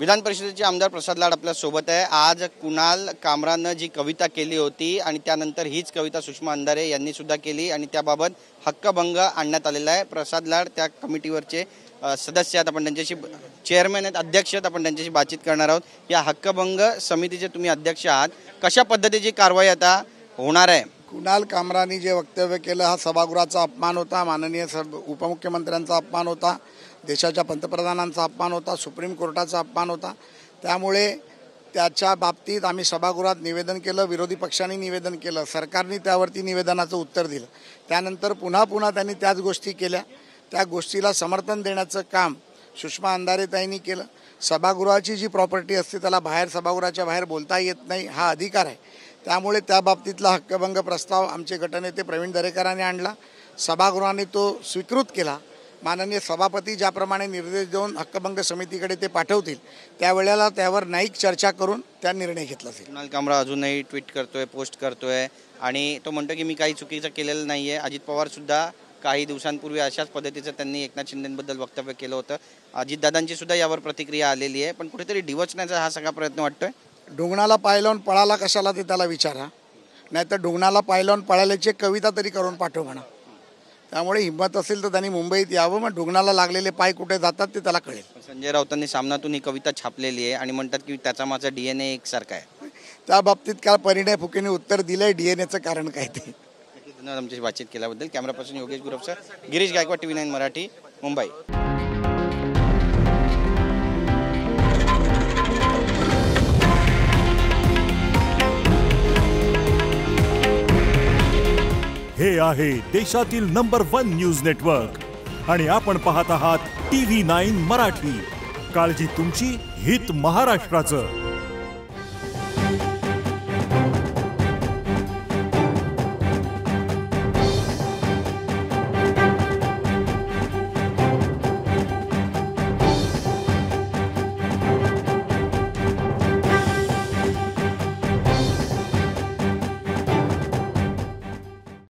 विधान परिषदेचे आमदार प्रसाद लाड आपल्या सोबत आहे। आज कुणाल कामरानं जी कविता केली होती आणि त्यानंतर हीच कविता सुषमा अंधारे यांनी सुद्धा केली आणि त्याबाबत हक्कभंग आणण्यात आलेला आहे। प्रसाद लाड त्या कमिटीवरचे सदस्य आहेत, आपण त्यांच्याशी चेअरमॅन आहेत, अध्यक्ष आहेत, आपण त्यांच्याशी बातचीत करणार आहोत। या हक्कभंग समितीचे तुम्ही अध्यक्ष आहात, कशा पद्धतीची कारवाई आता होणार आहे? कुणाल कामरानी जे वक्तव्य केलं हा सभागृहाचा अपमान होता, माननीय उपमुख्यमंत्र्यांचा अपमान होता, देशाच्या पंतप्रधानांचा अपमान होता, सुप्रीम कोर्टाचा अपमान होता। त्यामुळे त्याच्या बाबतीत आम्ही सभागृहात निवेदन केलं, विरोधी पक्षांनी निवेदन केलं, सरकारने त्यावरती निवेदनाचं उत्तर दिलं। त्यानंतर पुन्हा त्यांनी त्याच गोष्टी केल्या। त्या गोष्टीला समर्थन देण्याचं काम सुषमा अंधारे ताईंनी केलं। सभागृहाची जी प्रॉपर्टी असते त्याला बाहेर सभागृहाच्या बाहेर बोलता येत नाही, हा अधिकार आहे। त्यामुळे त्या बाबतीतला हक्कभंग प्रस्ताव आमचे गटनेते प्रवीण दरेकरांनी आणला, सभागृहाने तो स्वीकृत केला। माननीय सभापती ज्याप्रमाणे निर्देश देऊन हक्कभंग समितीकडे ते पाठवतील त्यावेळेला त्यावर न्यायिक चर्चा करून त्या निर्णय घेतला जाईल। कुणाल कामरा अजूनही ट्विट करतोय, पोस्ट करतोय आणि तो म्हणतो की मी काही चुकीचं केलेलं नाहीये। अजित पवार सुद्धा काही दिवसांपूर्वी अशाच पद्धतीचं त्यांनी एकनाथ शिंदेंबद्दल वक्तव्य केलं होतं। अजितदादांची सुद्धा यावर प्रतिक्रिया आलेली आहे, पण कुठेतरी डिवचण्याचा हा सगळा प्रयत्न वाटतोय। ढुंगणाला पाय लावून पळाला कशाला ते त्याला विचारा, नाहीतर ढुंगणाला पाय लावून पळाल्याची कविता तरी करून पाठव म्हणा। त्यामुळे हिंमत असेल तर त्यांनी मुंबईत यावं, मग ढुंगणाला लागलेले पाय कुठे जातात ते त्याला कळेल। संजय राऊतांनी सामनातून ही कविता छापलेली आहे आणि म्हणतात की त्याचा माझा DNA एकसारखा आहे। त्या बाबतीत काय परिणय फुकेने उत्तर दिलंय, DNAचं कारण काय ते। धन्यवाद आमच्याशी बातचीत केल्याबद्दल। Camera person Yogesh Gurav sir, Girish Gaikwad, TV9 Marathi, Mumbai. हे आहे देशातील नंबर 1 न्यूज नेटवर्क आणि आपण पाहत आहात TV9 मराठी। काळजी तुमची, हित महाराष्ट्राचं।